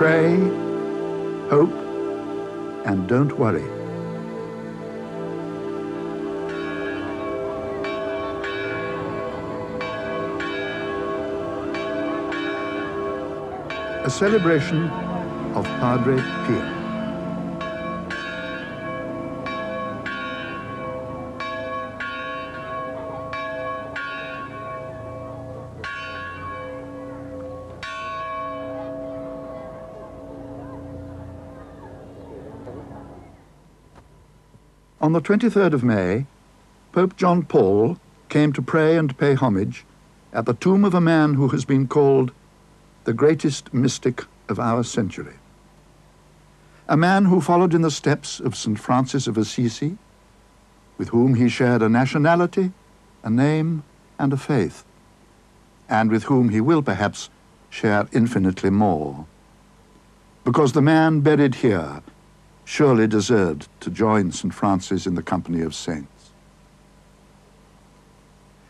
Pray, hope, and don't worry. A celebration of Padre Pio. On the 23rd of May, Pope John Paul came to pray and pay homage at the tomb of a man who has been called the greatest mystic of our century. A man who followed in the steps of St. Francis of Assisi, with whom he shared a nationality, a name, and a faith, and with whom he will perhaps share infinitely more. Because the man buried here surely deserved to join St. Francis in the company of saints.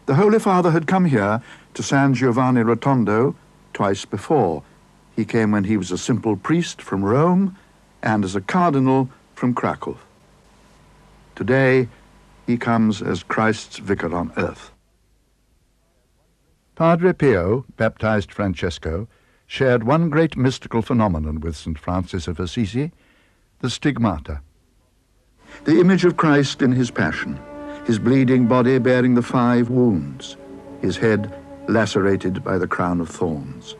The Holy Father had come here to San Giovanni Rotondo twice before. He came when he was a simple priest from Rome and as a cardinal from Krakow. Today, he comes as Christ's vicar on earth. Padre Pio, baptized Francesco, shared one great mystical phenomenon with St. Francis of Assisi, the stigmata. The image of Christ in his passion, his bleeding body bearing the 5 wounds, his head lacerated by the crown of thorns.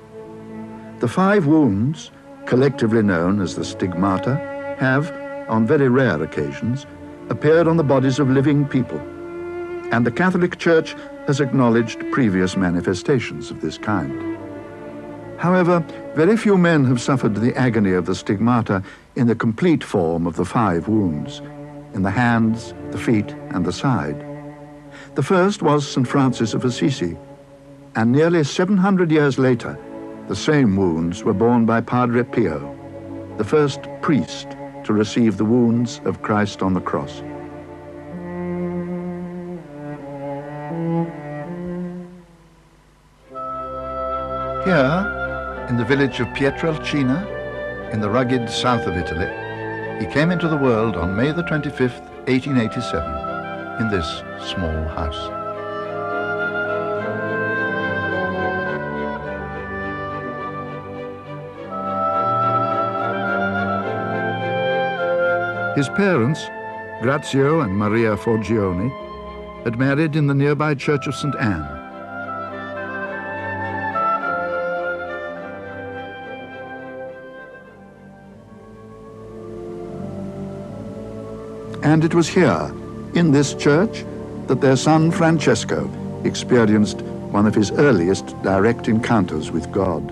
The 5 wounds, collectively known as the stigmata, have, on very rare occasions, appeared on the bodies of living people, and the Catholic Church has acknowledged previous manifestations of this kind. However, very few men have suffered the agony of the stigmata in the complete form of the 5 wounds, in the hands, the feet, and the side. The first was St. Francis of Assisi, and nearly 700 years later, the same wounds were borne by Padre Pio, the first priest to receive the wounds of Christ on the cross. Here, in the village of Pietrelcina, in the rugged south of Italy, he came into the world on May the 25th, 1887, in this small house. His parents, Grazio and Maria Forgione, had married in the nearby church of St. Anne. And it was here, in this church, that their son Francesco experienced one of his earliest direct encounters with God.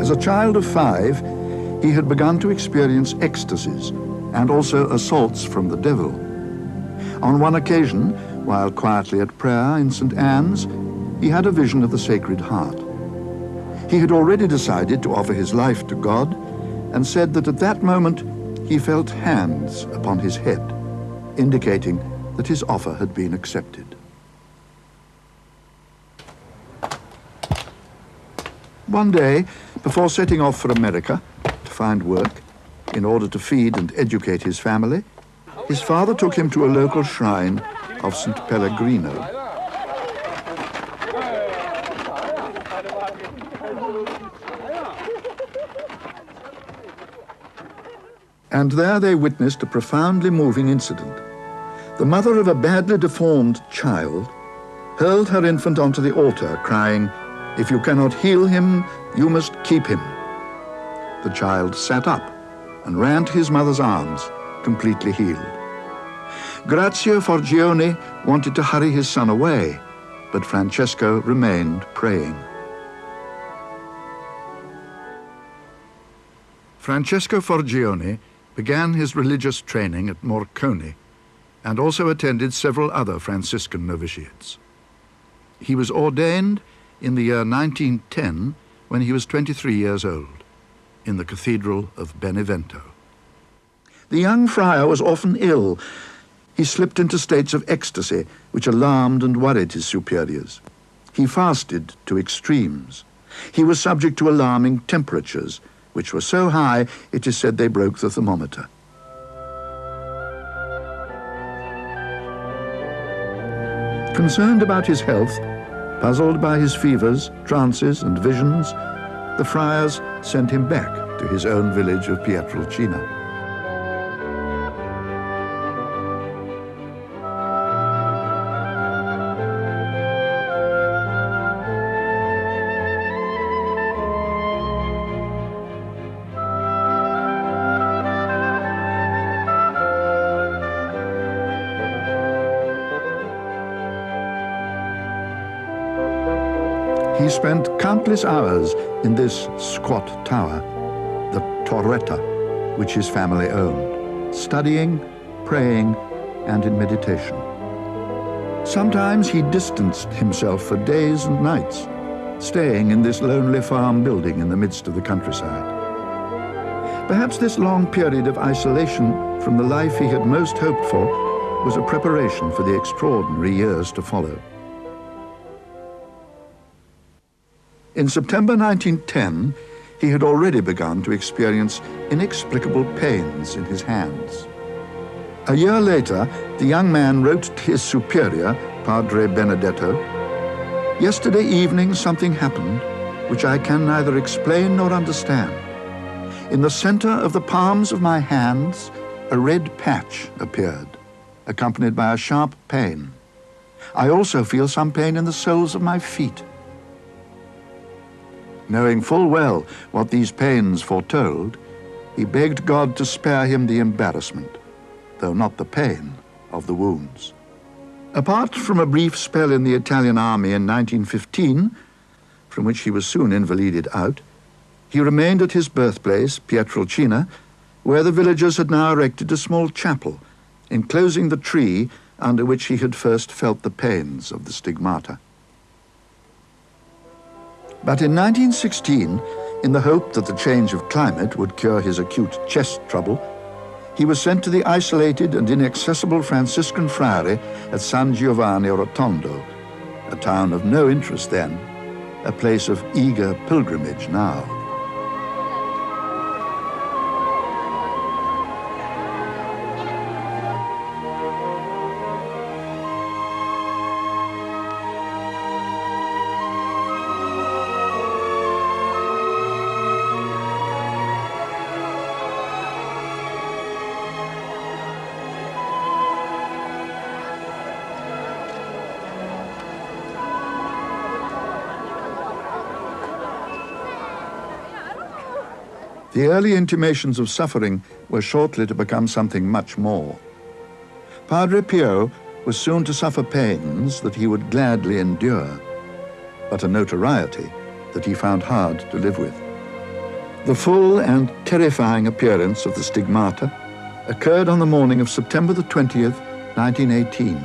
As a child of 5, he had begun to experience ecstasies and also assaults from the devil. On one occasion, while quietly at prayer in St. Anne's, he had a vision of the Sacred Heart. He had already decided to offer his life to God and said that at that moment he felt hands upon his head, indicating that his offer had been accepted. One day, before setting off for America to find work in order to feed and educate his family, his father took him to a local shrine of St. Pellegrino. And there they witnessed a profoundly moving incident. The mother of a badly deformed child hurled her infant onto the altar, crying, "If you cannot heal him, you must keep him." The child sat up and ran to his mother's arms, completely healed. Grazio Forgione wanted to hurry his son away, but Francesco remained praying. Francesco Forgione began his religious training at Morcone and also attended several other Franciscan novitiates. He was ordained in the year 1910 when he was 23 years old in the Cathedral of Benevento. The young friar was often ill. he slipped into states of ecstasy which alarmed and worried his superiors. He fasted to extremes. He was subject to alarming temperatures, which were so high it is said they broke the thermometer. Concerned about his health, puzzled by his fevers, trances, and visions, the friars sent him back to his own village of Pietrelcina. He spent countless hours in this squat tower, the torretta, which his family owned, studying, praying, and in meditation. Sometimes he distanced himself for days and nights, staying in this lonely farm building in the midst of the countryside. Perhaps this long period of isolation from the life he had most hoped for was a preparation for the extraordinary years to follow. In September 1910, he had already begun to experience inexplicable pains in his hands. A year later, the young man wrote to his superior, Padre Benedetto, "Yesterday evening something happened which I can neither explain nor understand. In the center of the palms of my hands, a red patch appeared, accompanied by a sharp pain. I also feel some pain in the soles of my feet." Knowing full well what these pains foretold, he begged God to spare him the embarrassment, though not the pain, of the wounds. Apart from a brief spell in the Italian army in 1915, from which he was soon invalided out, he remained at his birthplace, Pietrelcina, where the villagers had now erected a small chapel, enclosing the tree under which he had first felt the pains of the stigmata. But in 1916, in the hope that the change of climate would cure his acute chest trouble, he was sent to the isolated and inaccessible Franciscan friary at San Giovanni Rotondo, a town of no interest then, a place of eager pilgrimage now. The early intimations of suffering were shortly to become something much more. Padre Pio was soon to suffer pains that he would gladly endure, but a notoriety that he found hard to live with. The full and terrifying appearance of the stigmata occurred on the morning of September the 20th, 1918.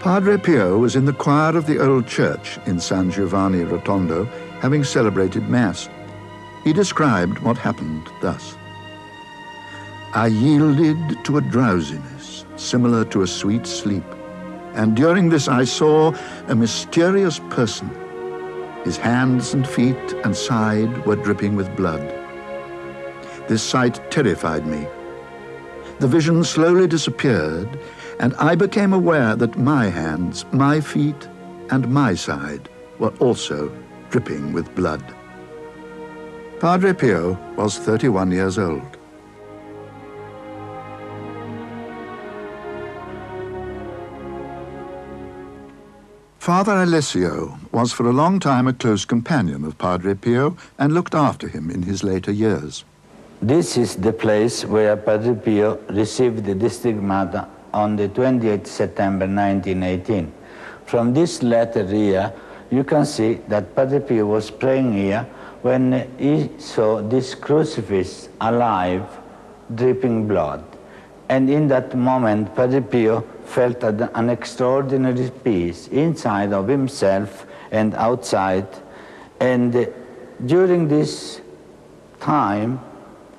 Padre Pio was in the choir of the old church in San Giovanni Rotondo, having celebrated Mass. He described what happened thus: "I yielded to a drowsiness similar to a sweet sleep, and during this I saw a mysterious person. His hands and feet and side were dripping with blood. This sight terrified me. The vision slowly disappeared, and I became aware that my hands, my feet, and my side were also dripping with blood." Padre Pio was 31 years old. Father Alessio was for a long time a close companion of Padre Pio and looked after him in his later years. This is the place where Padre Pio received the stigmata on the 28th September 1918. From this letter here, you can see that Padre Pio was praying here when he saw this crucifix alive, dripping blood. And in that moment, Padre Pio felt an extraordinary peace inside of himself and outside. And during this time,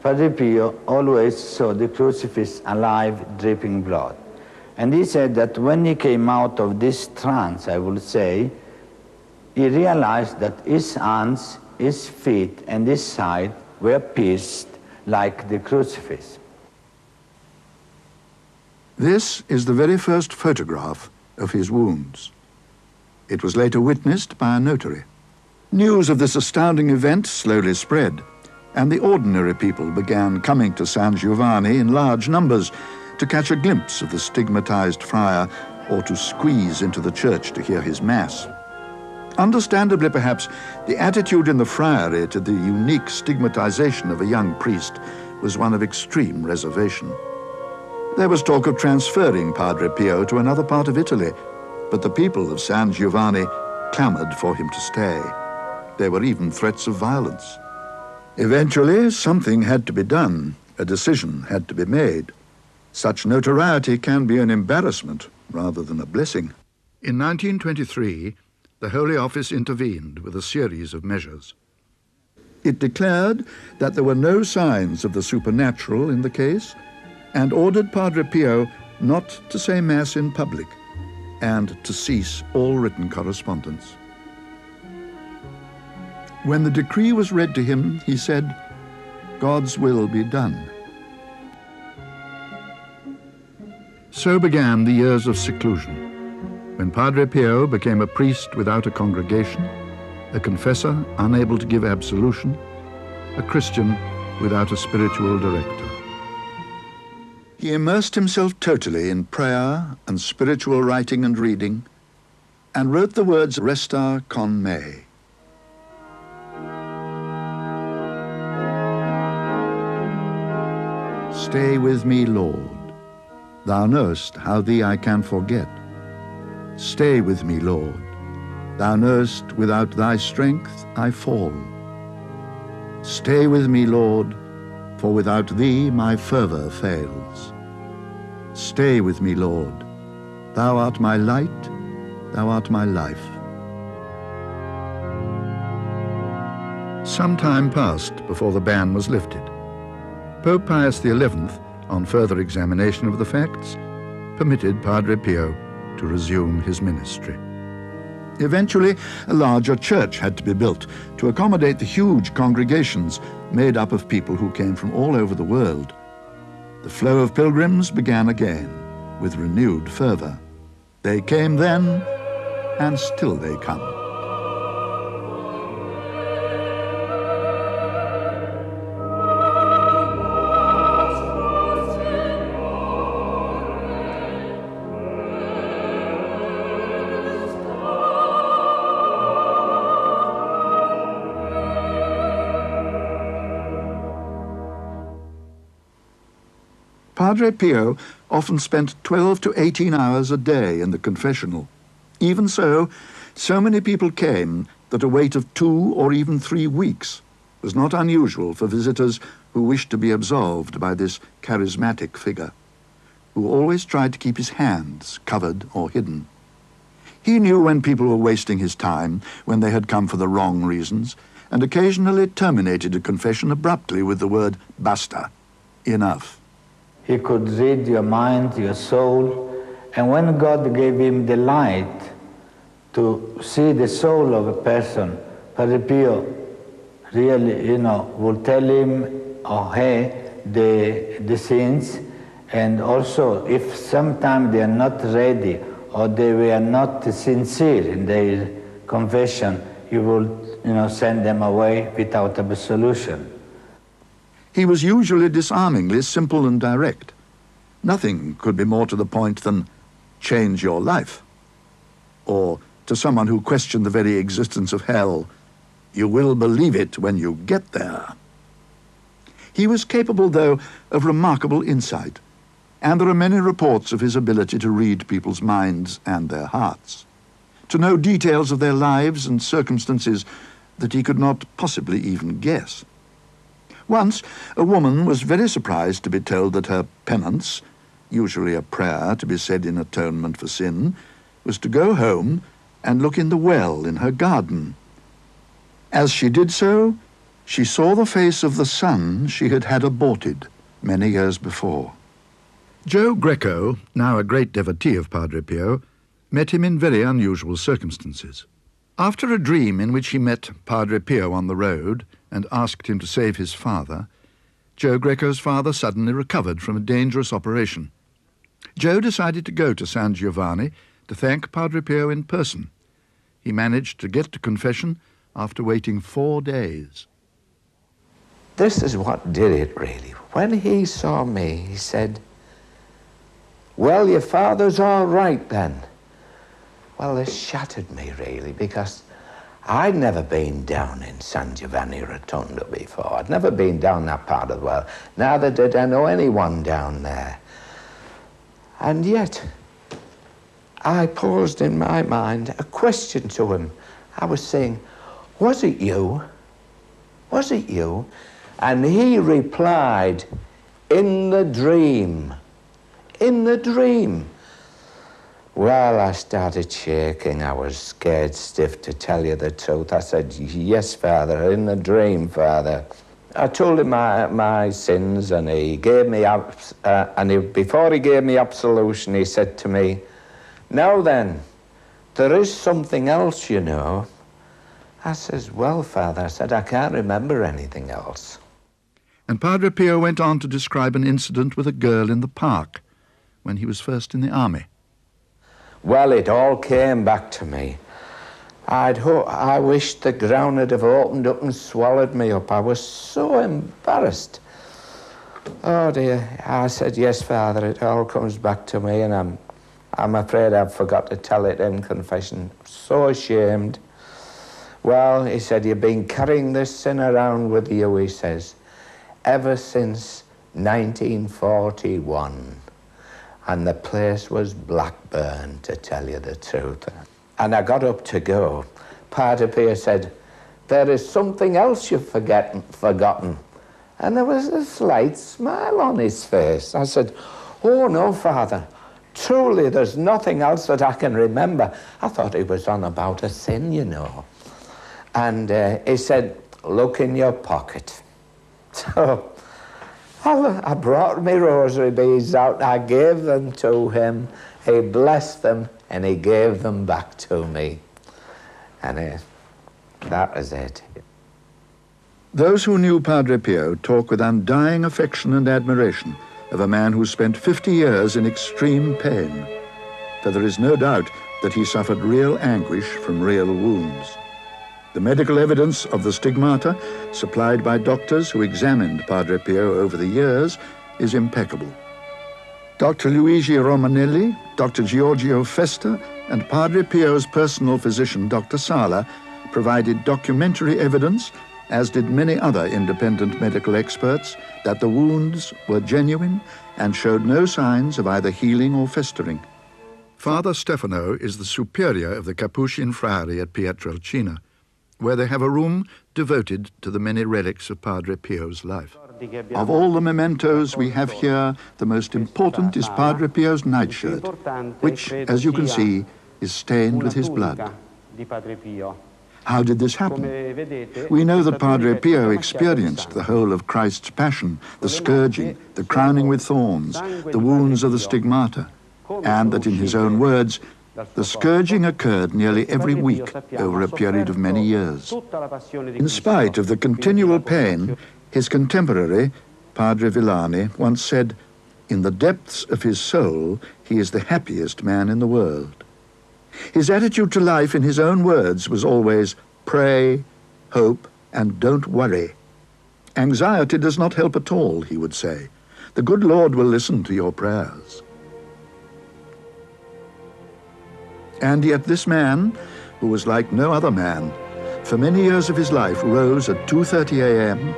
Padre Pio always saw the crucifix alive, dripping blood. And he said that when he came out of this trance, I would say, he realized that his hands, his feet, and his side were pierced like the crucifix. This is the very first photograph of his wounds. It was later witnessed by a notary. News of this astounding event slowly spread, and the ordinary people began coming to San Giovanni in large numbers to catch a glimpse of the stigmatized friar or to squeeze into the church to hear his mass. Understandably, perhaps, the attitude in the friary to the unique stigmatization of a young priest was one of extreme reservation. There was talk of transferring Padre Pio to another part of Italy, but the people of San Giovanni clamored for him to stay. There were even threats of violence. Eventually, something had to be done. A decision had to be made. Such notoriety can be an embarrassment rather than a blessing. In 1923, the Holy Office intervened with a series of measures. It declared that there were no signs of the supernatural in the case and ordered Padre Pio not to say Mass in public and to cease all written correspondence. When the decree was read to him, he said, "God's will be done." So began the years of seclusion, when Padre Pio became a priest without a congregation, a confessor unable to give absolution, a Christian without a spiritual director. He immersed himself totally in prayer and spiritual writing and reading, and wrote the words Resta con me. Stay with me, Lord. Thou knowest how thee I can forget. Stay with me, Lord. Thou knowest without thy strength I fall. Stay with me, Lord, for without thee my fervor fails. Stay with me, Lord. Thou art my light, thou art my life. Some time passed before the ban was lifted. Pope Pius XI, on further examination of the facts, permitted Padre Pio to resume his ministry. Eventually, a larger church had to be built to accommodate the huge congregations made up of people who came from all over the world. The flow of pilgrims began again with renewed fervor. They came then, and still they come. Padre Pio often spent 12 to 18 hours a day in the confessional. Even so, so many people came that a wait of 2 or even 3 weeks was not unusual for visitors who wished to be absolved by this charismatic figure, who always tried to keep his hands covered or hidden. He knew when people were wasting his time, when they had come for the wrong reasons, and occasionally terminated a confession abruptly with the word basta, enough. He could read your mind, your soul, and when God gave him the light to see the soul of a person, Padre Pio really, will tell him or her the sins, and also if sometimes they are not ready or they were not sincere in their confession, he will send them away without absolution. He was usually disarmingly simple and direct. Nothing could be more to the point than change your life. Or to someone who questioned the very existence of hell, you will believe it when you get there. He was capable, though, of remarkable insight, and there are many reports of his ability to read people's minds and their hearts, to know details of their lives and circumstances that he could not possibly even guess. Once, a woman was very surprised to be told that her penance, usually a prayer to be said in atonement for sin, was to go home and look in the well in her garden. As she did so, she saw the face of the son she had had aborted many years before. Joe Greco, now a great devotee of Padre Pio, met him in very unusual circumstances. After a dream in which he met Padre Pio on the road and asked him to save his father, Joe Greco's father suddenly recovered from a dangerous operation. Joe decided to go to San Giovanni to thank Padre Pio in person. He managed to get to confession after waiting 4 days. This is what did it, really. When he saw me, he said, "Well, your father's all right then." Well, this shattered me, really, because I'd never been down in San Giovanni Rotondo before. I'd never been down that part of the world. Neither did I know anyone down there. And yet, I posed in my mind a question to him. I was saying, "Was it you? Was it you?" And he replied, "In the dream. In the dream." Well, I started shaking. I was scared stiff, to tell you the truth. I said, "Yes, Father, in the dream, Father." I told him my sins, and he gave me before he gave me absolution, he said to me, "Now then, there is something else, you know." I says, "Well, Father," I said, "I can't remember anything else." And Padre Pio went on to describe an incident with a girl in the park when he was first in the army. Well, it all came back to me. I wished the ground had have opened up and swallowed me up. I was so embarrassed. Oh dear. I said, "Yes, Father, it all comes back to me, and I'm afraid I've forgot to tell it in confession. So ashamed." Well, he said, "You've been carrying this sin around with you," he says, "ever since 1941. And the place was black-burned, to tell you the truth." And I got up to go. Padre Pio said, "There is something else you've forgotten." And there was a slight smile on his face. I said, "Oh, no, Father. Truly, there's nothing else that I can remember." I thought he was on about a sin, you know. And he said, "Look in your pocket." So I brought my rosary beads out. I gave them to him. He blessed them, and he gave them back to me. And that was it. Those who knew Padre Pio talk with undying affection and admiration of a man who spent 50 years in extreme pain, for there is no doubt that he suffered real anguish from real wounds. The medical evidence of the stigmata, supplied by doctors who examined Padre Pio over the years, is impeccable. Dr. Luigi Romanelli, Dr. Giorgio Festa, and Padre Pio's personal physician, Dr. Sala, provided documentary evidence, as did many other independent medical experts, that the wounds were genuine and showed no signs of either healing or festering. Father Stefano is the superior of the Capuchin Friary at Pietrelcina, where they have a room devoted to the many relics of Padre Pio's life. Of all the mementos we have here, the most important is Padre Pio's nightshirt, which, as you can see, is stained with his blood. How did this happen? We know that Padre Pio experienced the whole of Christ's passion, the scourging, the crowning with thorns, the wounds of the stigmata, and that in his own words, the scourging occurred nearly every week over a period of many years. In spite of the continual pain, his contemporary, Padre Villani, once said, "In the depths of his soul, he is the happiest man in the world." His attitude to life, in his own words, was always pray, hope, and don't worry. Anxiety does not help at all, he would say. The good Lord will listen to your prayers. And yet this man, who was like no other man, for many years of his life rose at 2:30 a.m.,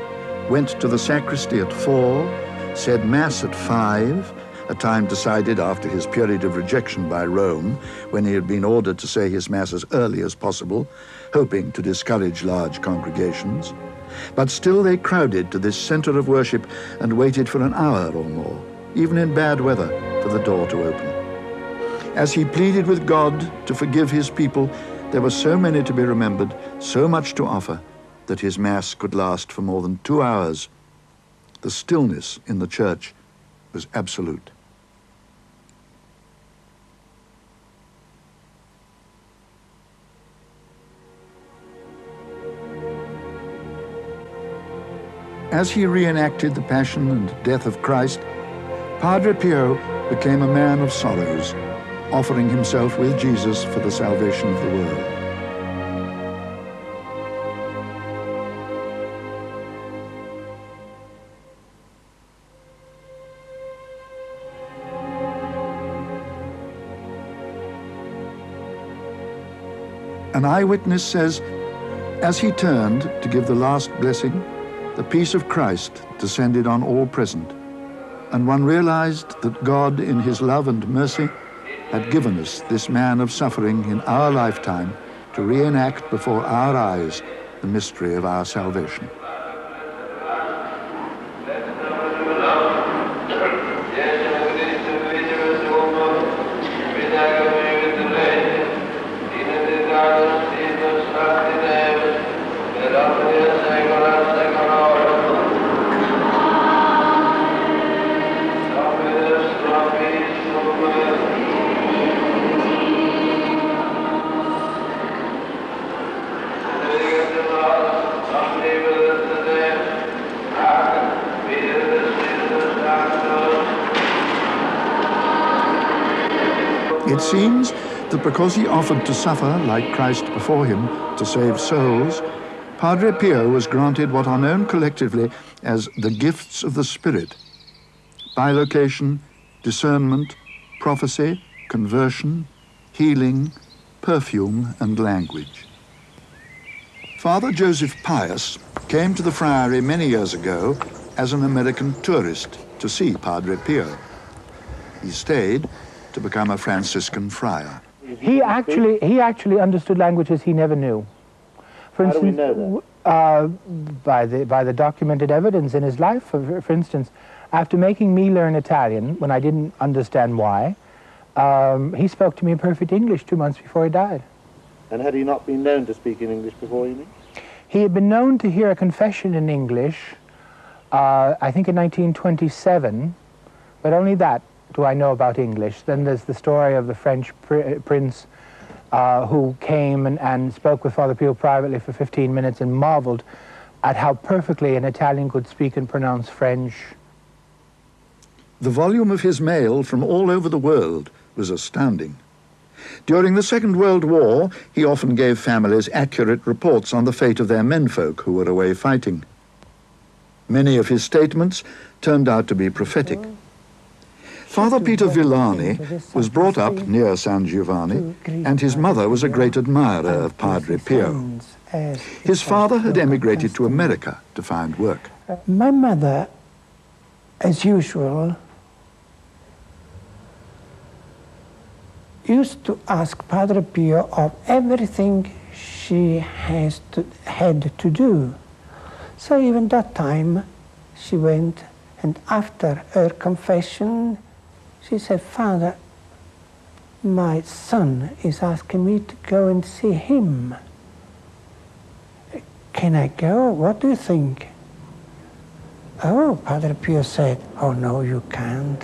went to the sacristy at 4, said Mass at 5, a time decided after his period of rejection by Rome, when he had been ordered to say his Mass as early as possible, hoping to discourage large congregations. But still they crowded to this center of worship and waited for an hour or more, even in bad weather, for the door to open. As he pleaded with God to forgive his people, there were so many to be remembered, so much to offer, that his Mass could last for more than 2 hours. The stillness in the church was absolute. As he reenacted the passion and death of Christ, Padre Pio became a man of sorrows, offering himself with Jesus for the salvation of the world. An eyewitness says, as he turned to give the last blessing, the peace of Christ descended on all present, and one realized that God, in his love and mercy, had given us this man of suffering in our lifetime to reenact before our eyes the mystery of our salvation. It seems that because he offered to suffer like Christ before him to save souls, Padre Pio was granted what are known collectively as the gifts of the Spirit: bilocation, discernment, prophecy, conversion, healing, perfume, and language. Father Joseph Pius came to the friary many years ago as an American tourist to see Padre Pio. He stayed to become a Franciscan friar. He actually understood languages he never knew. For instance, how do we know that? By the documented evidence in his life. For instance, after making me learn Italian when I didn't understand why, he spoke to me in perfect English 2 months before he died. And had he not been known to speak in English before, you mean? He had been known to hear a confession in English, I think in 1927, but only that do I know about English. Then there's the story of the French prince who came and spoke with Father Pio privately for 15 minutes and marveled at how perfectly an Italian could speak and pronounce French. The volume of his mail from all over the world was astounding. During the Second World War, he often gave families accurate reports on the fate of their menfolk who were away fighting. Many of his statements turned out to be prophetic. Father Peter Villani was brought up near San Giovanni, and his mother was a great admirer of Padre Pio. His father had emigrated to America to find work. My mother, as usual, used to ask Padre Pio of everything she had to do. So even that time she went, and after her confession, she said, "Father, my son is asking me to go and see him. Can I go? What do you think?" Oh, Padre Pio said, "Oh, no, you can't."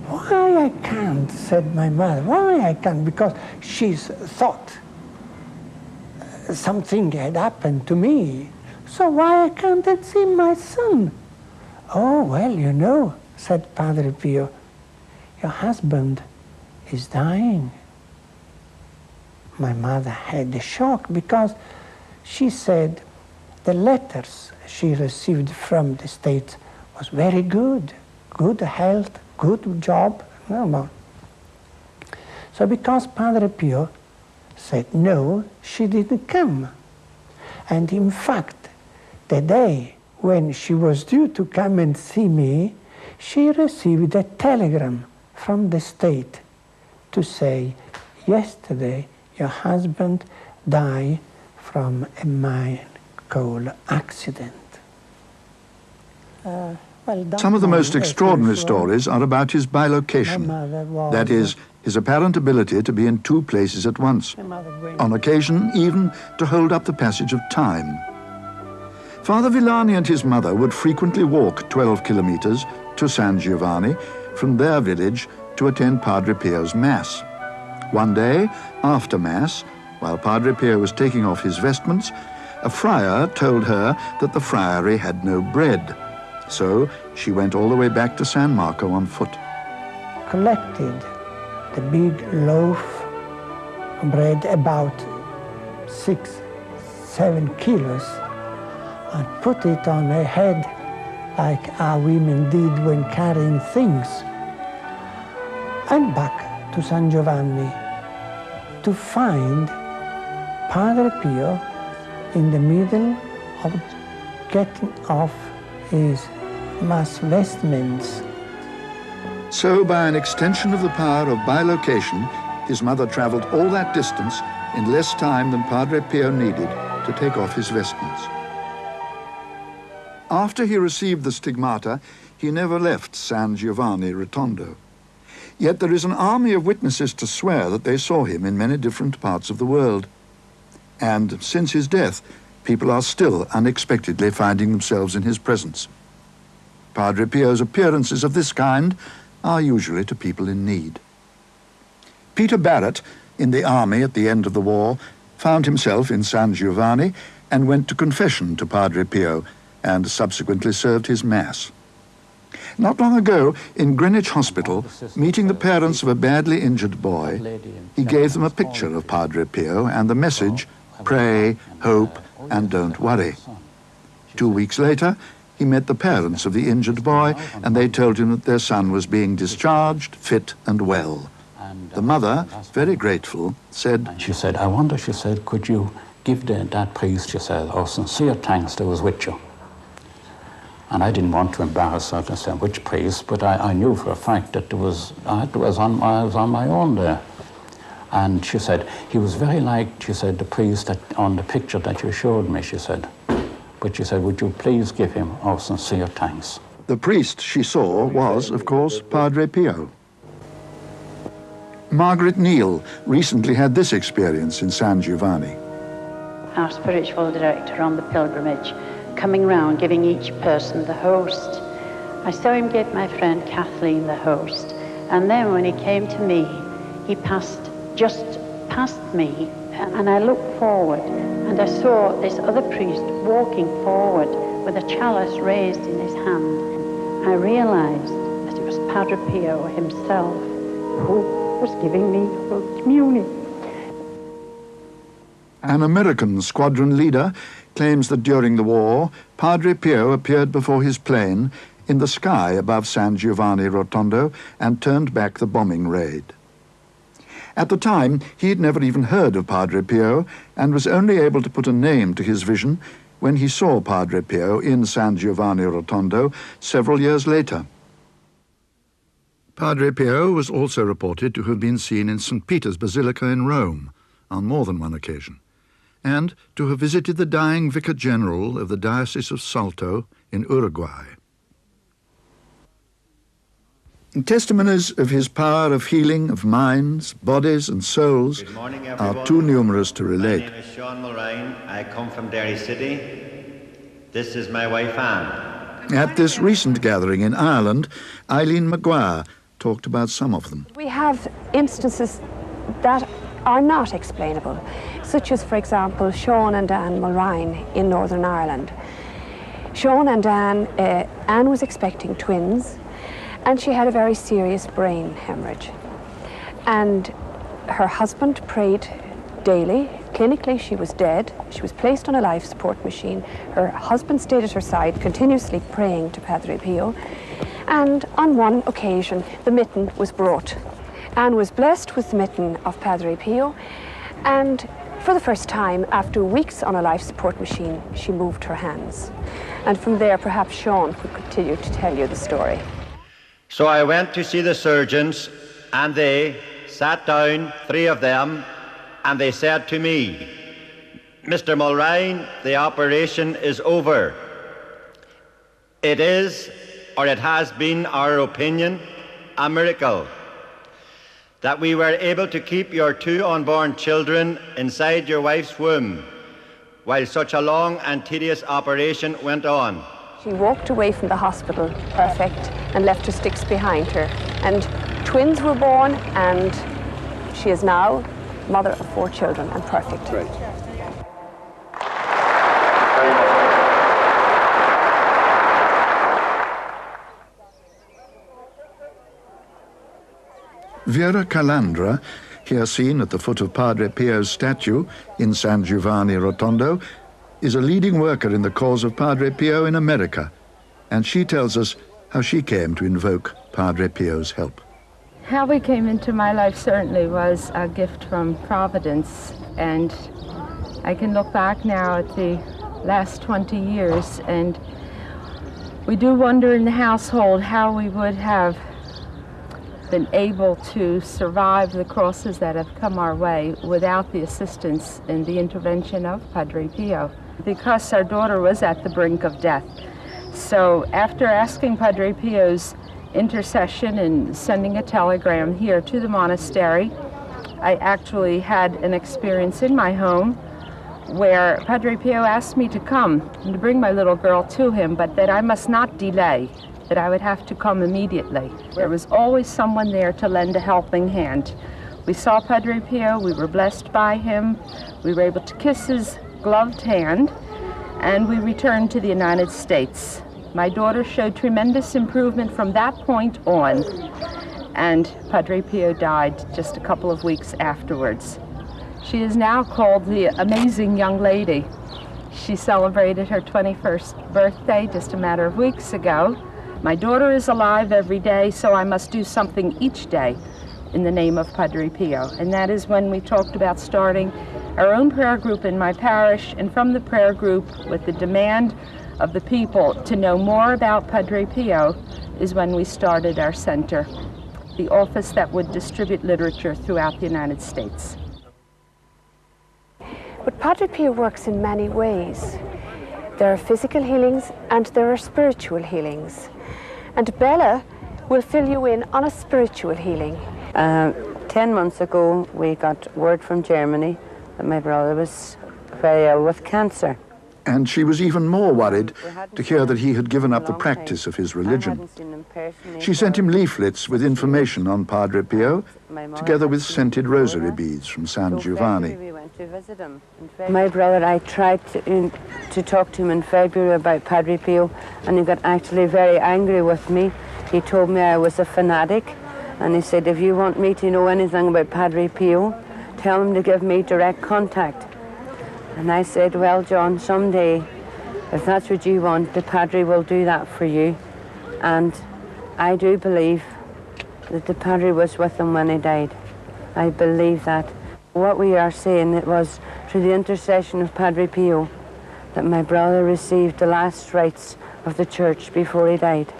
"Why I can't?" said my mother. "Why I can't?" Because she's thought something had happened to me. So why I can't see my son? "Oh, well, you know," said Padre Pio, "your husband is dying." My mother had a shock because she said the letters she received from the States was very good. Good health, good job, normal. So because Padre Pio said no, she didn't come. And in fact, the day when she was due to come and see me, she received a telegram from the state to say, "Yesterday your husband died from a mine coal accident." Some of the most extraordinary stories are about his bilocation, that is, his apparent ability to be in two places at once, on occasion even to hold up the passage of time. Father Villani and his mother would frequently walk 12 kilometers to San Giovanni from their village to attend Padre Pio's Mass. One day, after Mass, while Padre Pio was taking off his vestments, A friar told her that the friary had no bread, so she went all the way back to San Marco on foot. Collected the big loaf of bread, about 6-7 kilos, and put it on her head like our women did when carrying things, and back to San Giovanni to find Padre Pio in the middle of getting off his mass vestments. So, by an extension of the power of bilocation, his mother travelled all that distance in less time than Padre Pio needed to take off his vestments. After he received the stigmata, he never left San Giovanni Rotondo. Yet there is an army of witnesses to swear that they saw him in many different parts of the world. And since his death, people are still unexpectedly finding themselves in his presence. Padre Pio's appearances of this kind are usually to people in need. Peter Barrett, in the army at the end of the war, found himself in San Giovanni and went to confession to Padre Pio and subsequently served his Mass. Not long ago, in Greenwich Hospital, meeting the parents of a badly injured boy, he gave them a picture of Padre Pio and the message, "Pray, hope, and don't worry." 2 weeks later, he met the parents of the injured boy, and they told him that their son was being discharged, fit and well. The mother, very grateful, said, She said, I wonder, she said, could you give that priest, she said, our sincere thanks that was with you. And I didn't want to embarrass her to say which priest, but I knew for a fact that I was on my own there. And she said, he was very like, she said, the priest on the picture that you showed me, she said. But she said, would you please give him our sincere thanks? The priest she saw was, of course, Padre Pio. Margaret Neal recently had this experience in San Giovanni. Our spiritual director on the pilgrimage, coming round giving each person the host. I saw him give my friend Kathleen the host, and then when he came to me, he just passed me, and I looked forward and I saw this other priest walking forward with a chalice raised in his hand. I realized that it was Padre Pio himself who was giving me Holy Communion. An American squadron leader claims that during the war, Padre Pio appeared before his plane in the sky above San Giovanni Rotondo and turned back the bombing raid. At the time, he had never even heard of Padre Pio and was only able to put a name to his vision when he saw Padre Pio in San Giovanni Rotondo several years later. Padre Pio was also reported to have been seen in St. Peter's Basilica in Rome on more than one occasion, and to have visited the dying Vicar General of the Diocese of Salto in Uruguay. Testimonies of his power of healing of minds, bodies and souls are too numerous to relate. My name is Sean Mulrine. I come from Derry City. This is my wife Anne. At this recent gathering in Ireland, Eileen Maguire talked about some of them. We have instances that are not explainable, such as, for example, Sean and Anne Mulrine in Northern Ireland. Sean and Anne was expecting twins, and she had a very serious brain hemorrhage. And her husband prayed daily. Clinically, she was dead. She was placed on a life support machine. Her husband stayed at her side, continuously praying to Padre Pio. And on one occasion, the mitten was brought. Anne was blessed with the mitten of Padre Pio, and for the first time, after weeks on a life support machine, she moved her hands. And from there, perhaps Sean could continue to tell you the story. So I went to see the surgeons, and they sat down, 3 of them, and they said to me, Mr. Mulrine, the operation is over. It is, or it has been, our opinion, a miracle that we were able to keep your 2 unborn children inside your wife's womb while such a long and tedious operation went on. She walked away from the hospital perfect and left her sticks behind her. And twins were born, and she is now mother of 4 children and perfect. Right. Vera Calandra, here seen at the foot of Padre Pio's statue in San Giovanni Rotondo, is a leading worker in the cause of Padre Pio in America, and she tells us how she came to invoke Padre Pio's help. How he came into my life certainly was a gift from Providence, and I can look back now at the last 20 years, and we do wonder in the household how we would have been able to survive the crosses that have come our way without the assistance and the intervention of Padre Pio, because our daughter was at the brink of death. So after asking Padre Pio's intercession and sending a telegram here to the monastery, I actually had an experience in my home where Padre Pio asked me to come and to bring my little girl to him, but that I must not delay, that I would have to come immediately. There was always someone there to lend a helping hand. We saw Padre Pio, we were blessed by him, we were able to kiss his gloved hand, and we returned to the United States. My daughter showed tremendous improvement from that point on, and Padre Pio died just a couple of weeks afterwards. She is now called the amazing young lady. She celebrated her 21st birthday just a matter of weeks ago. My daughter is alive every day, so I must do something each day in the name of Padre Pio. And that is when we talked about starting our own prayer group in my parish, and from the prayer group, with the demand of the people to know more about Padre Pio, is when we started our center, the office that would distribute literature throughout the United States. But Padre Pio works in many ways. There are physical healings and there are spiritual healings. And Bella will fill you in on a spiritual healing. 10 months ago, we got word from Germany that my brother was very ill with cancer. And she was even more worried to hear that he had given up the practice of his religion. She sent him leaflets with information on Padre Pio, together with scented rosary beads from San Giovanni. My brother, I tried to talk to him in February about Padre Pio, and he got actually very angry with me. He told me I was a fanatic, and he said, if you want me to know anything about Padre Pio, tell him to give me direct contact. And I said, well, John, someday, if that's what you want, the Padre will do that for you. And I do believe that the Padre was with him when he died. I believe that. What we are saying, it was through the intercession of Padre Pio that my brother received the last rites of the church before he died.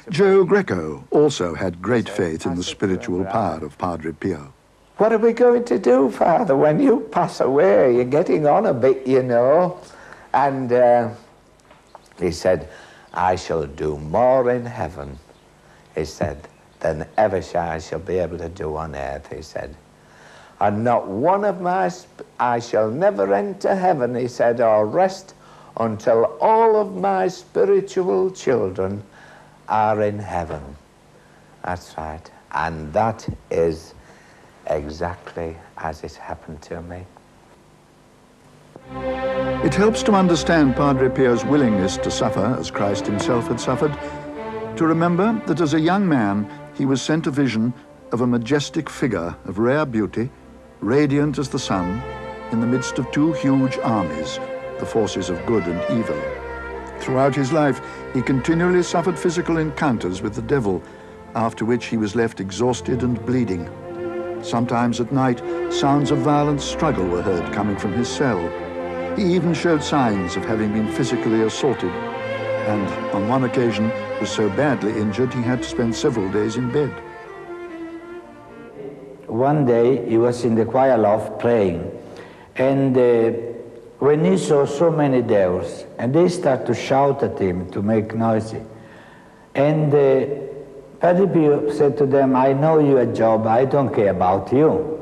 Joe Greco also had great faith in the spiritual power of Padre Pio. What are we going to do, Father, when you pass away? You're getting on a bit, you know. And he said, I shall do more in heaven, he said, than ever I shall be able to do on earth, he said. And not one of I shall never enter heaven, he said, or rest until all of my spiritual children are in heaven. That's right. And that is exactly as it happened to me. It helps to understand Padre Pio's willingness to suffer as Christ himself had suffered, to remember that as a young man he was sent a vision of a majestic figure of rare beauty, radiant as the sun, in the midst of two huge armies, the forces of good and evil. Throughout his life he continually suffered physical encounters with the devil, after which he was left exhausted and bleeding. Sometimes at night, sounds of violent struggle were heard coming from his cell. He even showed signs of having been physically assaulted, and on one occasion was so badly injured he had to spend several days in bed. One day he was in the choir loft praying, and when he saw so many devils, and they start to shout at him to make noisy, and Padre Pio said to them, I know you a job, I don't care about you.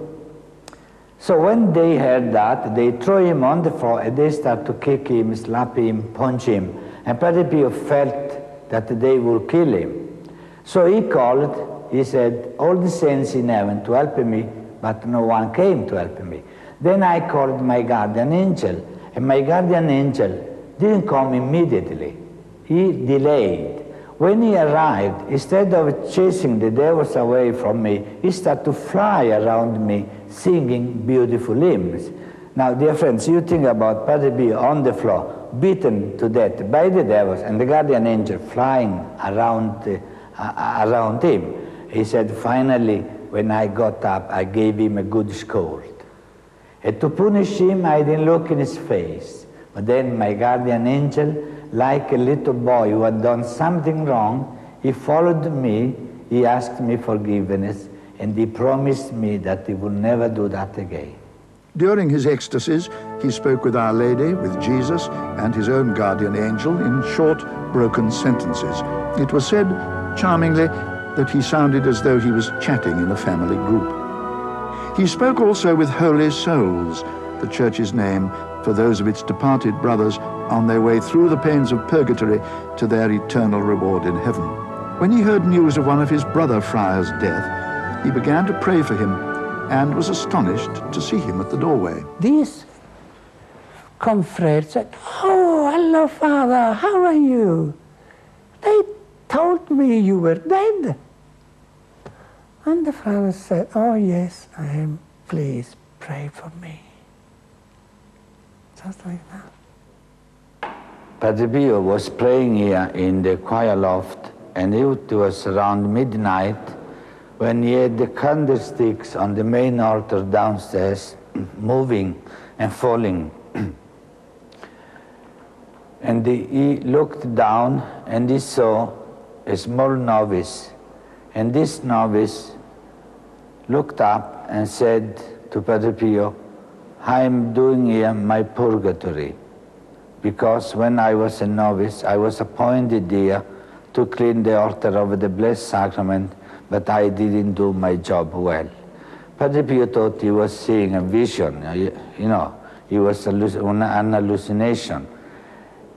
So when they heard that, they throw him on the floor and they start to kick him, slap him, punch him. And Padre Pio felt that they will kill him. So he called, he said, all the saints in heaven to help me, but no one came to help me. Then I called my guardian angel, and my guardian angel didn't come immediately. He delayed. When he arrived, instead of chasing the devils away from me, he started to fly around me, singing beautiful hymns. Now, dear friends, you think about Padre Pio on the floor, beaten to death by the devils, and the guardian angel flying around him. He said, finally, when I got up, I gave him a good scold. And to punish him, I didn't look in his face. But then my guardian angel, like a little boy who had done something wrong, he followed me, he asked me forgiveness, and he promised me that he would never do that again. During his ecstasies, he spoke with Our Lady, with Jesus, and his own guardian angel in short, broken sentences. It was said, charmingly, that he sounded as though he was chatting in a family group. He spoke also with holy souls, the Church's name for those of its departed brothers on their way through the pains of purgatory to their eternal reward in heaven. When he heard news of one of his brother friars' death, he began to pray for him and was astonished to see him at the doorway. These confreres said, "Oh, hello, Father, how are you? They told me you were dead." And the Father said, "Oh, yes, I am. Please pray for me." Just like that. Padre Pio was praying here in the choir loft, and it was around midnight when he had the candlesticks on the main altar downstairs moving and falling. And he looked down and he saw a small novice. And this novice looked up and said to Padre Pio, "I'm doing here my purgatory, because when I was a novice, I was appointed here to clean the altar of the Blessed Sacrament, but I didn't do my job well." Padre Pio thought he was seeing a vision, you know, it was an hallucination.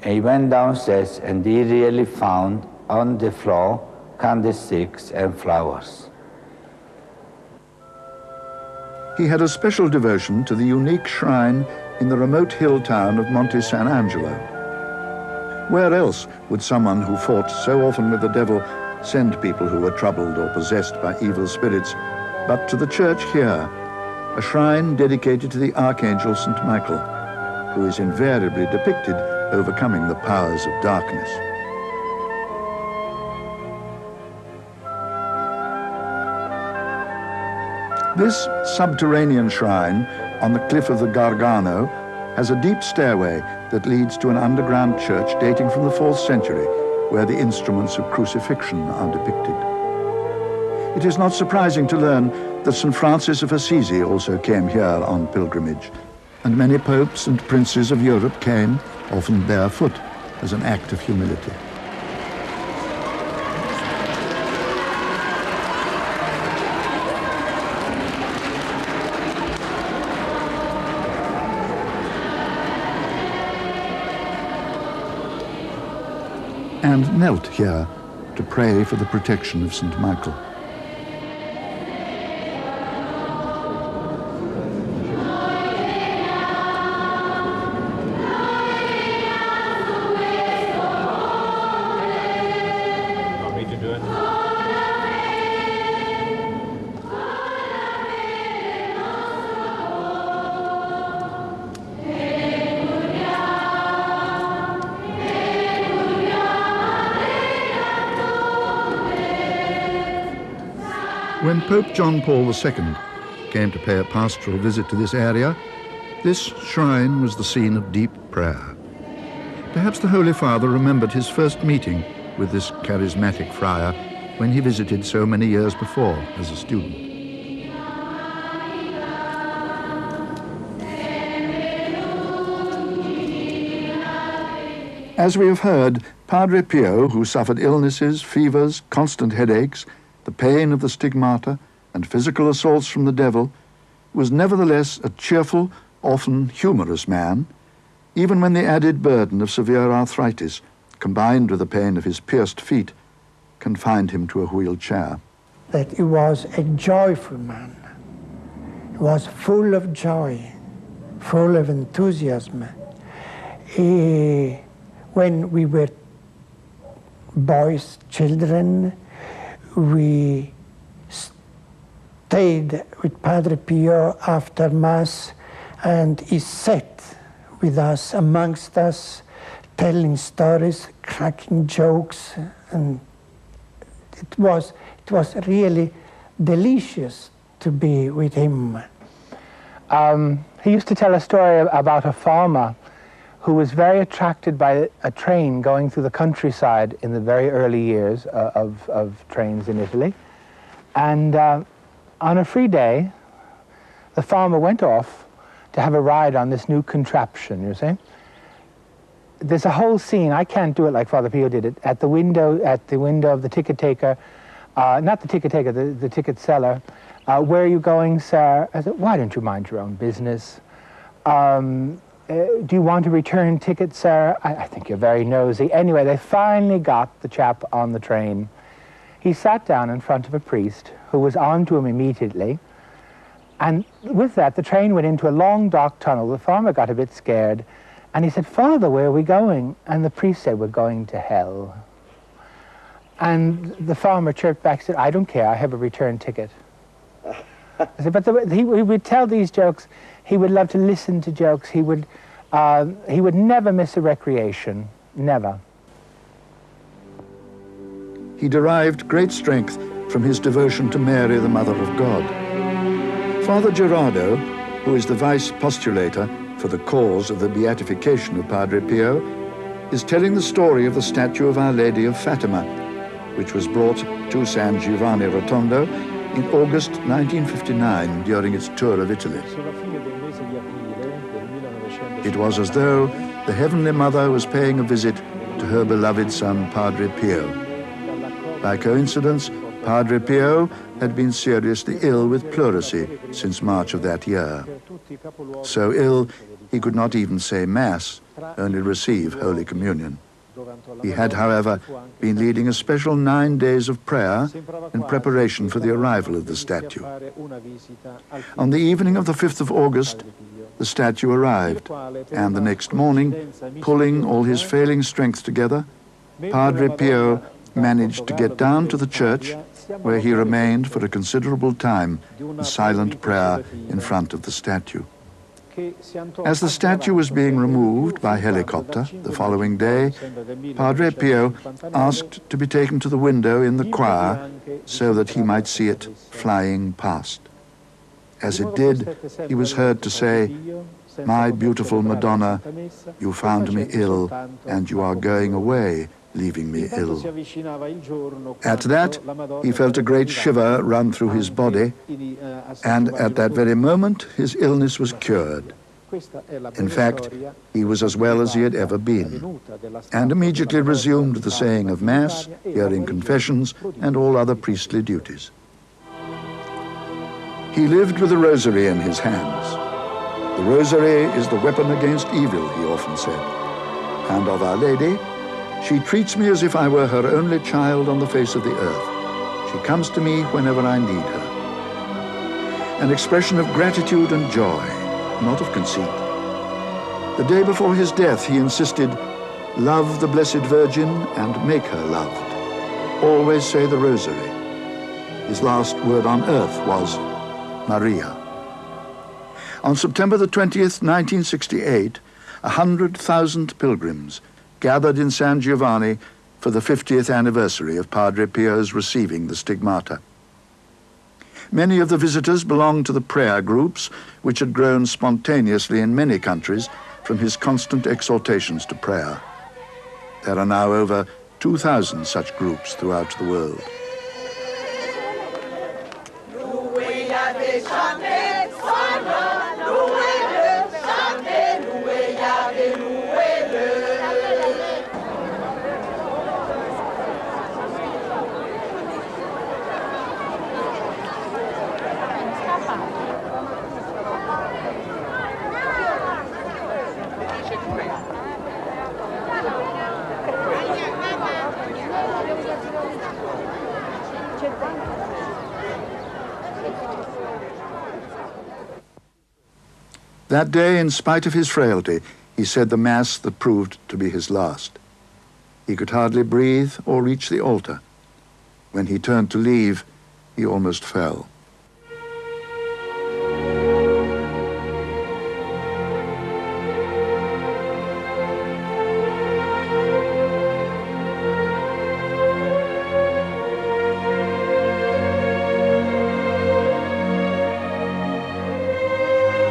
He went downstairs and he really found on the floor candlesticks and flowers. He had a special devotion to the unique shrine in the remote hill town of Monte San Angelo. Where else would someone who fought so often with the devil send people who were troubled or possessed by evil spirits, but to the church here, a shrine dedicated to the Archangel St. Michael, who is invariably depicted overcoming the powers of darkness. This subterranean shrine on the cliff of the Gargano has a deep stairway that leads to an underground church dating from the 4th century, where the instruments of crucifixion are depicted. It is not surprising to learn that St. Francis of Assisi also came here on pilgrimage, and many popes and princes of Europe came, often barefoot, as an act of humility. And knelt here to pray for the protection of St. Michael. Want me to do it? When Pope John Paul II came to pay a pastoral visit to this area, this shrine was the scene of deep prayer. Perhaps the Holy Father remembered his first meeting with this charismatic friar when he visited so many years before as a student. As we have heard, Padre Pio, who suffered illnesses, fevers, constant headaches, the pain of the stigmata, and physical assaults from the devil, was nevertheless a cheerful, often humorous man, even when the added burden of severe arthritis, combined with the pain of his pierced feet, confined him to a wheelchair. That he was a joyful man. He was full of joy, full of enthusiasm. When we were boys, children. We stayed with Padre Pio after Mass, and he sat with us, amongst us, telling stories, cracking jokes, and it was really delicious to be with him. He used to tell a story about a farmer who was very attracted by a train going through the countryside in the very early years of trains in Italy. And on a free day, the farmer went off to have a ride on this new contraption, you see. There's a whole scene, I can't do it like Father Pio did it, at the window of the ticket taker, not the ticket taker, the ticket seller. Where are you going, sir? I said, why don't you mind your own business? Do you want a return ticket, sir? I think you're very nosy. Anyway, they finally got the chap on the train. He sat down in front of a priest who was on to him immediately. And with that, the train went into a long, dark tunnel. The farmer got a bit scared. And he said, Father, where are we going? And the priest said, we're going to hell. And the farmer chirped back and said, I don't care, I have a return ticket. I said, but he would tell these jokes. He would love to listen to jokes. He would never miss a recreation, never. He derived great strength from his devotion to Mary, the Mother of God. Father Gerardo, who is the vice postulator for the cause of the beatification of Padre Pio, is telling the story of the statue of Our Lady of Fatima, which was brought to San Giovanni Rotondo in August 1959 during its tour of Italy. It was as though the Heavenly Mother was paying a visit to her beloved son, Padre Pio. By coincidence, Padre Pio had been seriously ill with pleurisy since March of that year. So ill, he could not even say Mass, only receive Holy Communion. He had, however, been leading a special 9 days of prayer in preparation for the arrival of the statue. On the evening of the 5th of August, the statue arrived, and the next morning, pulling all his failing strength together, Padre Pio managed to get down to the church, where he remained for a considerable time in silent prayer in front of the statue. As the statue was being removed by helicopter the following day, Padre Pio asked to be taken to the window in the choir so that he might see it flying past. As it did, he was heard to say, "My beautiful Madonna, you found me ill, and you are going away, leaving me ill." At that, he felt a great shiver run through his body, and at that very moment, his illness was cured. In fact, he was as well as he had ever been, and immediately resumed the saying of Mass, hearing confessions, and all other priestly duties. He lived with a rosary in his hands. The rosary is the weapon against evil, he often said. And of Our Lady, she treats me as if I were her only child on the face of the earth. She comes to me whenever I need her. An expression of gratitude and joy, not of conceit. The day before his death, he insisted, "Love the Blessed Virgin and make her loved. Always say the rosary." His last word on earth was, Maria. On September the 20th, 1968, 100,000 pilgrims gathered in San Giovanni for the 50th anniversary of Padre Pio's receiving the stigmata. Many of the visitors belonged to the prayer groups, which had grown spontaneously in many countries from his constant exhortations to prayer. There are now over 2,000 such groups throughout the world. That day, in spite of his frailty, he said the Mass that proved to be his last. He could hardly breathe or reach the altar. When he turned to leave, he almost fell.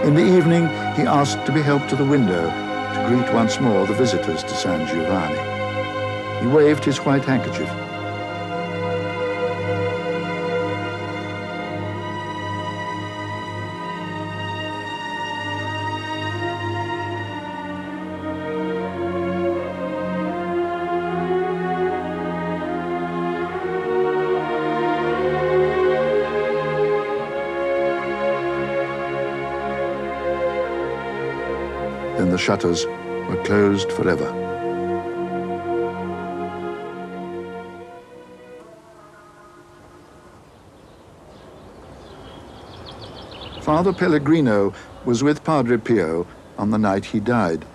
In the evening, he asked to be helped to the window to greet once more the visitors to San Giovanni. He waved his white handkerchief. Then the shutters were closed forever. Father Pellegrino was with Padre Pio on the night he died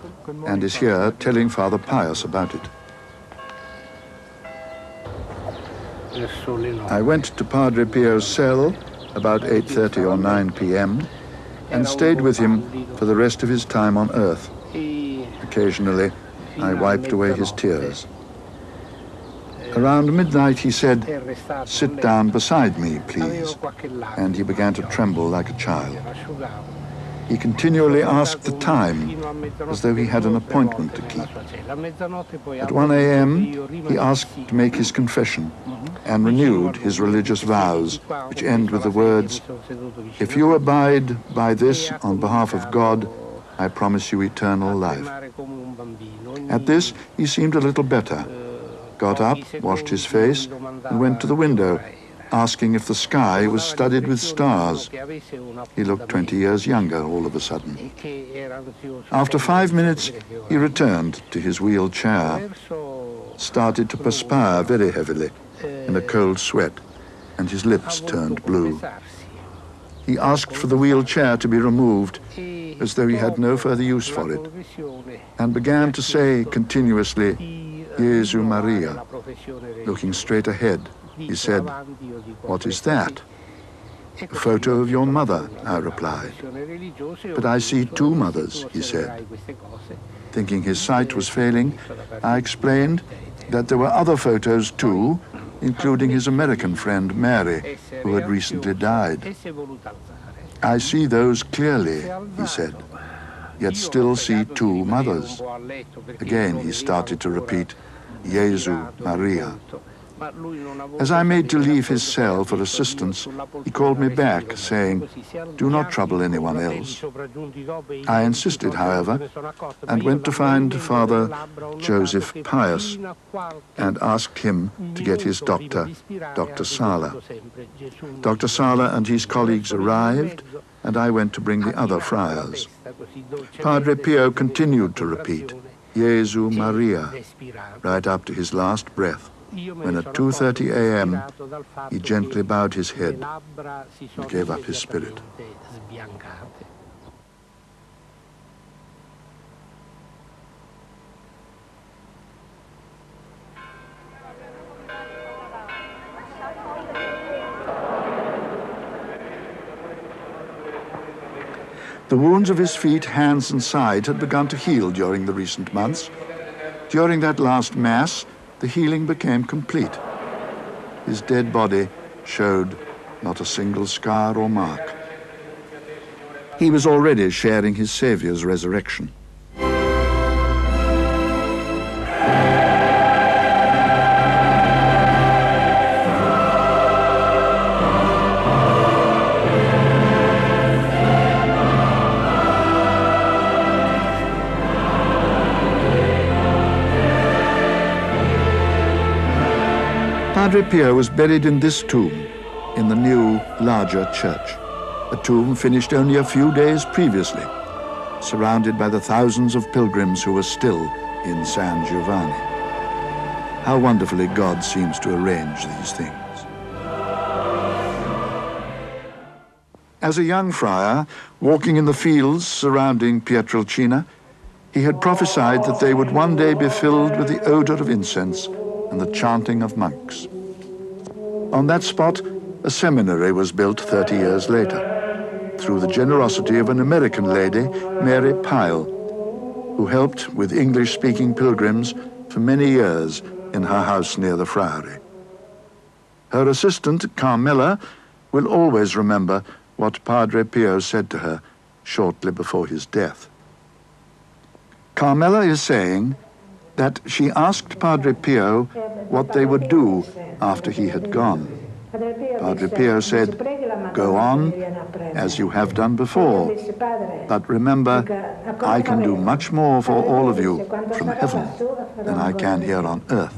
and is here telling Father Pius about it. I went to Padre Pio's cell about 8:30 or 9 p.m. and stayed with him for the rest of his time on earth. Occasionally, I wiped away his tears. Around midnight, he said, "Sit down beside me, please," and he began to tremble like a child. He continually asked the time, as though he had an appointment to keep. At 1 a.m., he asked to make his confession and renewed his religious vows, which end with the words, "If you abide by this on behalf of God, I promise you eternal life." At this, he seemed a little better, got up, washed his face, and went to the window, asking if the sky was studded with stars. He looked 20 years younger all of a sudden. After 5 minutes, he returned to his wheelchair, started to perspire very heavily in a cold sweat, and his lips turned blue. He asked for the wheelchair to be removed, as though he had no further use for it, and began to say continuously, "Jesu Maria." Looking straight ahead, he said, "What is that?" "A photo of your mother," I replied. "But I see two mothers," he said. Thinking his sight was failing, I explained that there were other photos too, including his American friend Mary, who had recently died. "I see those clearly," he said, "yet still see two mothers." Again he started to repeat, "Jesu Maria." As I made to leave his cell for assistance, he called me back, saying, "Do not trouble anyone else." I insisted, however, and went to find Father Joseph Pius and asked him to get his doctor, Dr. Sala. Dr. Sala and his colleagues arrived, and I went to bring the other friars. Padre Pio continued to repeat, "Jesu Maria," right up to his last breath, when at 2:30 a.m. he gently bowed his head and gave up his spirit. The wounds of his feet, hands, and side had begun to heal during the recent months. During that last Mass, the healing became complete. His dead body showed not a single scar or mark. He was already sharing his Saviour's resurrection. Padre Pio was buried in this tomb, in the new, larger church, a tomb finished only a few days previously, surrounded by the thousands of pilgrims who were still in San Giovanni. How wonderfully God seems to arrange these things. As a young friar, walking in the fields surrounding Pietrelcina, He had prophesied that they would one day be filled with the odor of incense and the chanting of monks. On that spot, a seminary was built 30 years later, through the generosity of an American lady, Mary Pyle, who helped with English-speaking pilgrims for many years in her house near the friary. Her assistant, Carmela, will always remember what Padre Pio said to her shortly before his death. Carmela is saying that she asked Padre Pio what they would do after he had gone. Padre Pio said, "Go on as you have done before, but remember, I can do much more for all of you from heaven than I can here on earth."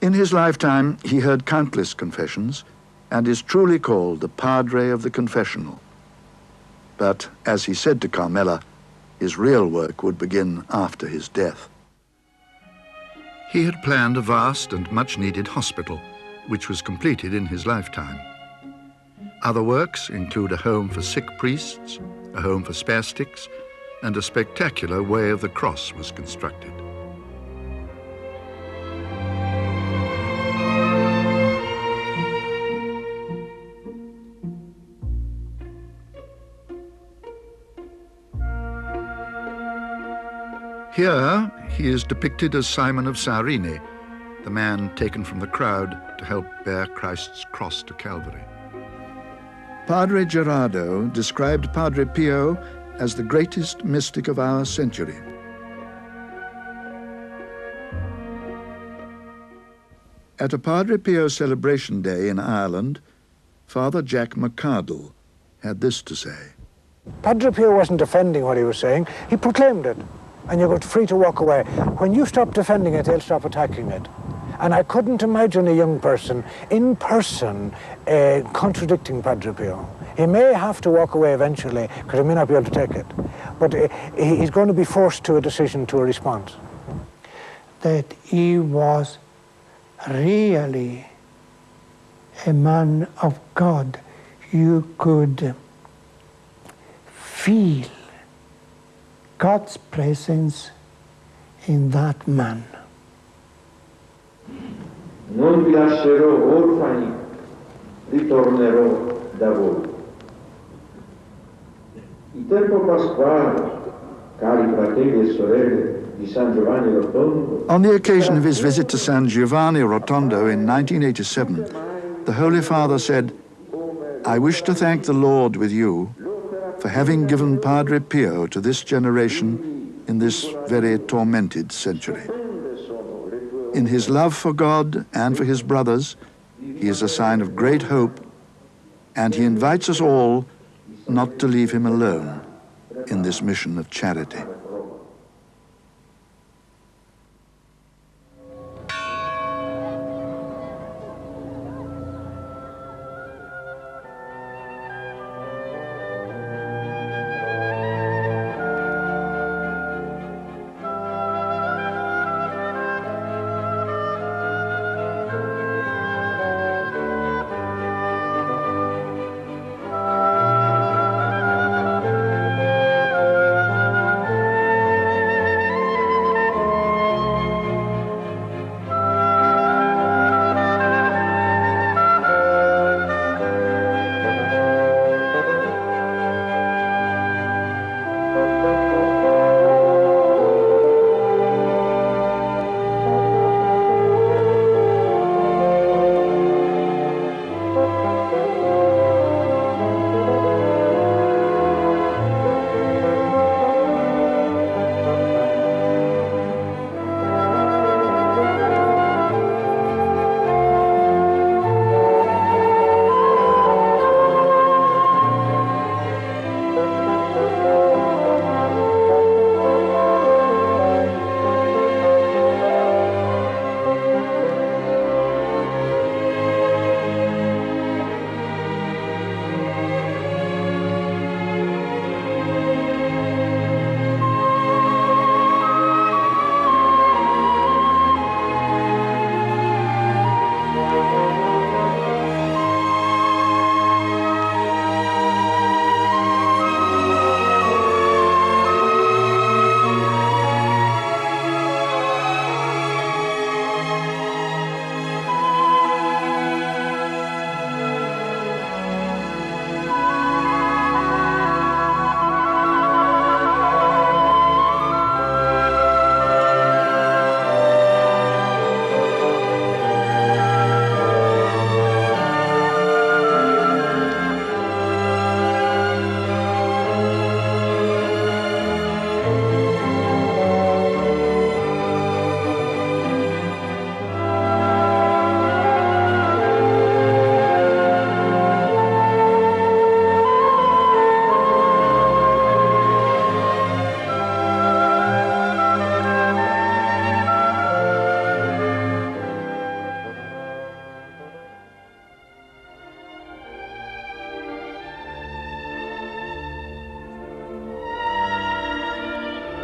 In his lifetime, he heard countless confessions and is truly called the Padre of the Confessional. But as he said to Carmela, his real work would begin after his death. He had planned a vast and much-needed hospital, which was completed in his lifetime. Other works include a home for sick priests, a home for spastics, and a spectacular Way of the Cross was constructed. Here, he is depicted as Simon of Cyrene, the man taken from the crowd to help bear Christ's cross to Calvary. Padre Gerardo described Padre Pio as the greatest mystic of our century. At a Padre Pio celebration day in Ireland, Father Jack McCardle had this to say. Padre Pio wasn't defending what he was saying, he proclaimed it. And you're free to walk away. When you stop defending it, they'll stop attacking it. And I couldn't imagine a young person, in person, contradicting Padre Pio. He may have to walk away eventually, because he may not be able to take it. But he's going to be forced to a decision, to a response. That he was really a man of God. You could feel God's presence in that man. Non vi lascerò orfani, ritornerò da voi. Il tempo pasquale, cari fratelli e sorelle di San Giovanni Rotondo. On the occasion of his visit to San Giovanni Rotondo in 1987, the Holy Father said, "I wish to thank the Lord with you for having given Padre Pio to this generation in this very tormented century. In his love for God and for his brothers, he is a sign of great hope, and he invites us all not to leave him alone in this mission of charity."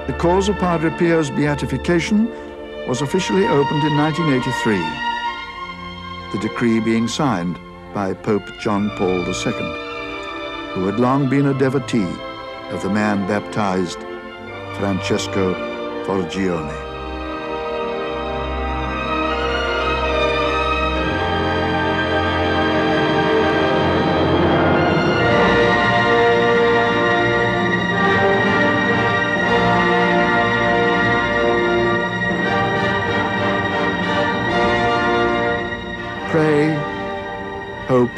The cause of Padre Pio's beatification was officially opened in 1983, the decree being signed by Pope John Paul II, who had long been a devotee of the man baptized Francesco Forgione. Pray, hope,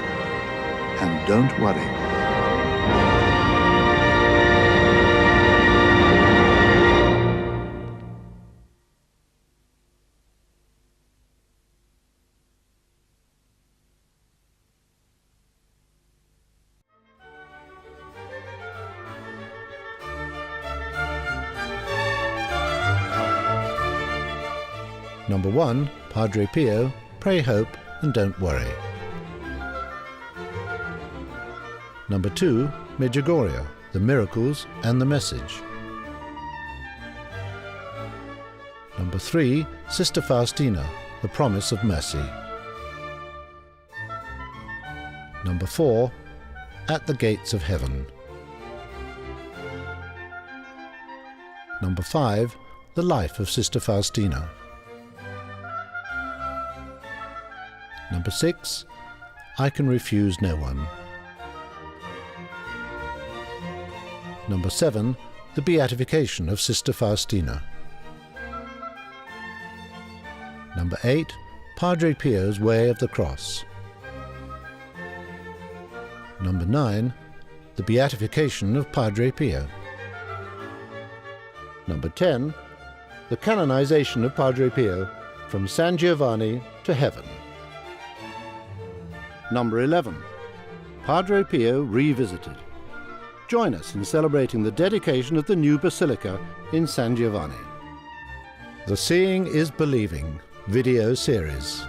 and don't worry. Number 1, Padre Pio, Pray, Hope, and Don't Worry. Number 2, Medjugorje, The Miracles and the Message. Number 3, Sister Faustina, The Promise of Mercy. Number 4, At the Gates of Heaven. Number 5, The Life of Sister Faustina. Number 6, I Can Refuse No One. Number 7, The Beatification of Sister Faustina. Number 8, Padre Pio's Way of the Cross. Number 9, The Beatification of Padre Pio. Number 10, The Canonization of Padre Pio from San Giovanni to Heaven. Number 11, Padre Pio Revisited. Join us in celebrating the dedication of the new basilica in San Giovanni. The Seeing is Believing video series.